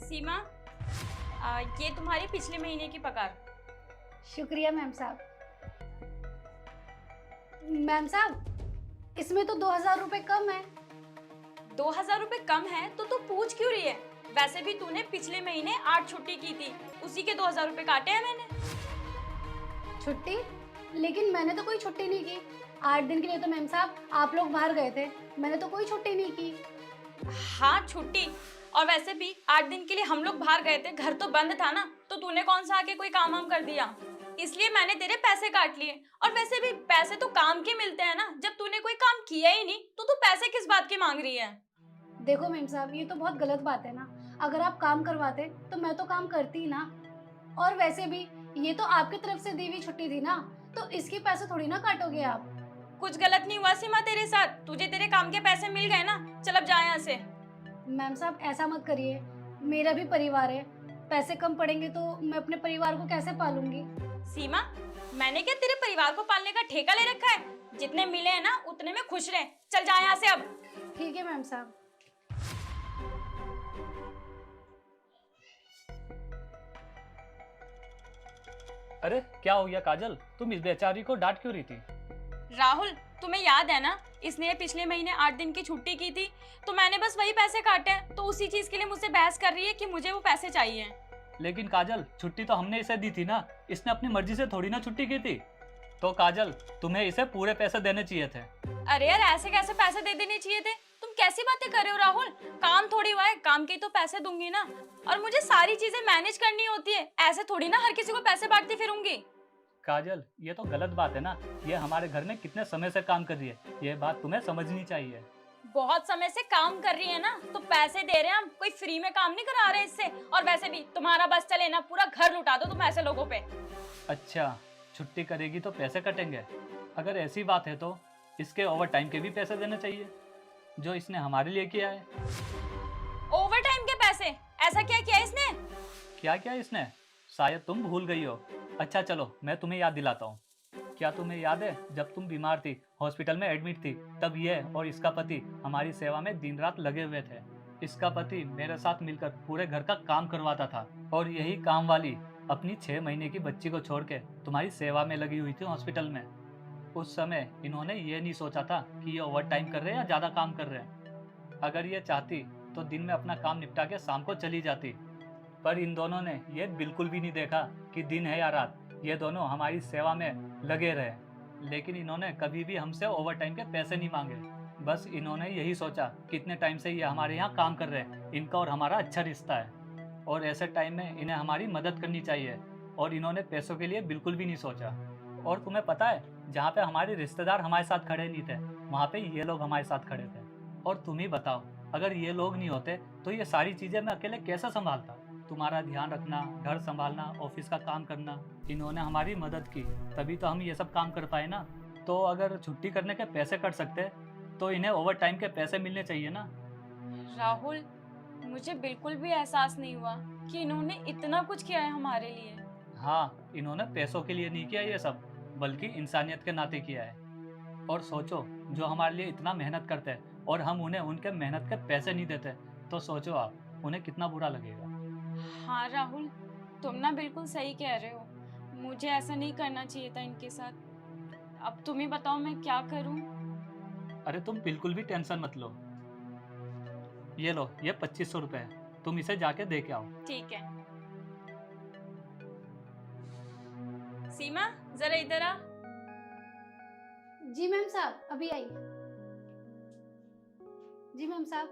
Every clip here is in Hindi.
सीमा, ये तुम्हारी पिछले महीने की पगार। शुक्रिया मैम साहब। मैम साहब, इसमें तो 2000 रुपए कम है। 2000 रुपए कम है तो तू पूछ क्यों रही है? वैसे भी तूने पिछले महीने 8 छुट्टी की थी, उसी के 2000 रुपए काटे हैं मैंने। छुट्टी? लेकिन मैंने तो कोई छुट्टी नहीं की। 8 दिन के लिए तो मैम साहब आप लोग बाहर गए थे, मैंने तो कोई छुट्टी नहीं की। हाँ छुट्टी, और वैसे भी 8 दिन के लिए हम लोग बाहर गए थे, घर तो बंद था ना, तो तूने कौन सा आके कोई काम वाम कर दिया, इसलिए मैंने तेरे पैसे काट लिए। और वैसे भी पैसे तो काम के मिलते हैं ना, जब तूने कोई काम किया ही नहीं तो तू पैसे किस बात के मांग रही है? देखो मैम साहब, ये तो बहुत गलत बात है ना। अगर आप काम करवाते तो मैं तो काम करती ही ना। और वैसे भी ये तो आपकी तरफ से दी हुई छुट्टी थी ना, तो इसके पैसे थोड़ी ना काटोगे आप। कुछ गलत नहीं हुआ सीमा तेरे साथ, तुझे तेरे काम के पैसे मिल गए ना, चल अब जा यहाँ से। मैम साहब ऐसा मत करिए, मेरा भी परिवार है। पैसे कम पड़ेंगे तो मैं अपने परिवार को कैसे पालूंगी? सीमा, मैंने क्या तेरे परिवार को पालने का ठेका ले रखा है? जितने मिले हैं ना उतने में खुश रहे, चल जा यहाँ से अब। ठीक है मैम साहब। अरे क्या हो गया काजल, तुम इस बेचारी को डांट क्यों रही थी? राहुल, तुम्हें याद है ना, इसने पिछले महीने 8 दिन की छुट्टी की थी, तो मैंने बस वही पैसे काटे हैं, तो उसी चीज के लिए मुझसे बहस कर रही है कि मुझे वो पैसे चाहिए। लेकिन काजल, छुट्टी तो हमने इसे दी थी ना, इसने अपनी मर्जी से थोड़ी ना छुट्टी की थी। तो काजल, तुम्हें इसे पूरे पैसे देने चाहिए थे। अरे यार, ऐसे कैसे पैसे दे देने चाहिए थे? तुम कैसी बातें कर रहे हो राहुल? काम थोड़ी हुआ है, काम के तो पैसे दूंगी ना, और मुझे सारी चीजें मैनेज करनी होती है, ऐसे थोड़ी ना हर किसी को पैसे बांटती फिरूंगी। काजल, ये तो गलत बात है ना, ये हमारे घर में कितने समय से काम कर रही है, ये बात तुम्हें समझनी चाहिए। बहुत समय से काम कर रही है ना, तो पैसे दे रहे हैं हम, कोई फ्री में काम नहीं करा रहे इससे। और वैसे भी तुम्हारा बस चले ना, पूरा घर लुटा दो तुम ऐसे लोगों पे। अच्छा, छुट्टी करेगी तो पैसे कटेंगे? अगर ऐसी बात है तो इसके ओवर टाइम के भी पैसे देने चाहिए, जो इसने हमारे लिए किया है। ओवर टाइम के पैसे? ऐसा क्या किया इसने? क्या क्या इसने? शायद तुम भूल गई हो। अच्छा चलो, मैं तुम्हें याद दिलाता हूँ। क्या तुम्हें याद है, जब तुम बीमार थी, हॉस्पिटल में एडमिट थी, तब ये और इसका पति हमारी सेवा में दिन रात लगे हुए थे। इसका पति मेरे साथ मिलकर पूरे घर का काम करवाता था, और यही काम वाली अपनी 6 महीने की बच्ची को छोड़ के तुम्हारी सेवा में लगी हुई थी हॉस्पिटल में। उस समय इन्होंने ये नहीं सोचा था कि ये ओवर टाइम कर रहे हैं या ज़्यादा काम कर रहे हैं। अगर ये चाहती तो दिन में अपना काम निपटा के शाम को चली जाती, पर इन दोनों ने ये बिल्कुल भी नहीं देखा कि दिन है या रात, ये दोनों हमारी सेवा में लगे रहे। लेकिन इन्होंने कभी भी हमसे ओवर टाइम के पैसे नहीं मांगे। बस इन्होंने यही सोचा कि इतने टाइम से ये हमारे यहाँ काम कर रहे हैं, इनका और हमारा अच्छा रिश्ता है, और ऐसे टाइम में इन्हें हमारी मदद करनी चाहिए, और इन्होंने पैसों के लिए बिल्कुल भी नहीं सोचा। और तुम्हें पता है, जहाँ पे हमारे रिश्तेदार हमारे साथ खड़े नहीं थे, वहाँ पे ये लोग हमारे साथ खड़े थे। और तुम ही बताओ, अगर ये लोग नहीं होते तो ये सारी चीज़ें मैं अकेले कैसे संभालता? तुम्हारा ध्यान रखना, घर संभालना, ऑफिस का काम करना, इन्होंने हमारी मदद की, तभी तो हम ये सब काम कर पाए ना। तो अगर छुट्टी करने के पैसे कट सकते तो इन्हें ओवर टाइम के पैसे मिलने चाहिए ना। राहुल, मुझे बिल्कुल भी एहसास नहीं हुआ कि इन्होंने इतना कुछ किया है हमारे लिए। हाँ, इन्होंने पैसों के लिए नहीं किया ये सब, बल्कि इंसानियत के नाते किया है। और सोचो, जो हमारे लिए इतना मेहनत करते हैं और हम उन्हें उनके मेहनत के पैसे नहीं देते, तो सोचो आप, उन्हें कितना बुरा लगेगा। हाँ राहुल, तुम ना बिल्कुल सही कह रहे हो, मुझे ऐसा नहीं करना चाहिए था इनके साथ। अब तुम ही बताओ मैं क्या करूं? अरे तुम बिल्कुल भी टेंशन मत लो। ये लो, ये 2500 रुपये है, तुम इसे जाके दे के आओ। ठीक है। सीमा, जरा इधर आ। जी मैम साहब, अभी आई। जी मैम साहब।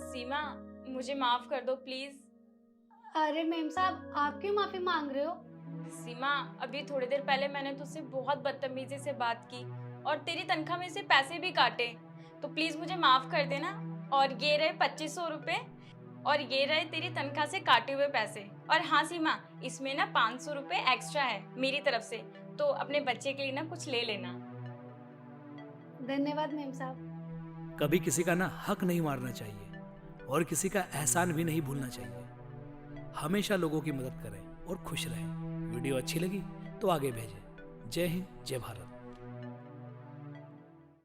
सीमा, मुझे माफ कर दो प्लीज। अरे मैम साहब, आप क्यों माफी मांग रहे हो? सीमा, अभी थोड़ी देर पहले मैंने तुझसे बहुत बदतमीजी से बात की और तेरी तनख्वाह में से पैसे भी काटे, तो प्लीज मुझे माफ कर देना। और ये रहे 2500 रुपए, और ये रहे तेरी तनख्वाह से काटे हुए पैसे। और हाँ सीमा, इसमें ना 500 रुपए एक्स्ट्रा है मेरी तरफ से, तो अपने बच्चे के लिए ना कुछ ले लेना। धन्यवाद मैम साहब। कभी किसी का ना हक नहीं मारना चाहिए, और किसी का एहसान भी नहीं भूलना चाहिए। हमेशा लोगों की मदद करें और खुश रहें। वीडियो अच्छी लगी तो आगे भेजें। जय हिंद, जय भारत।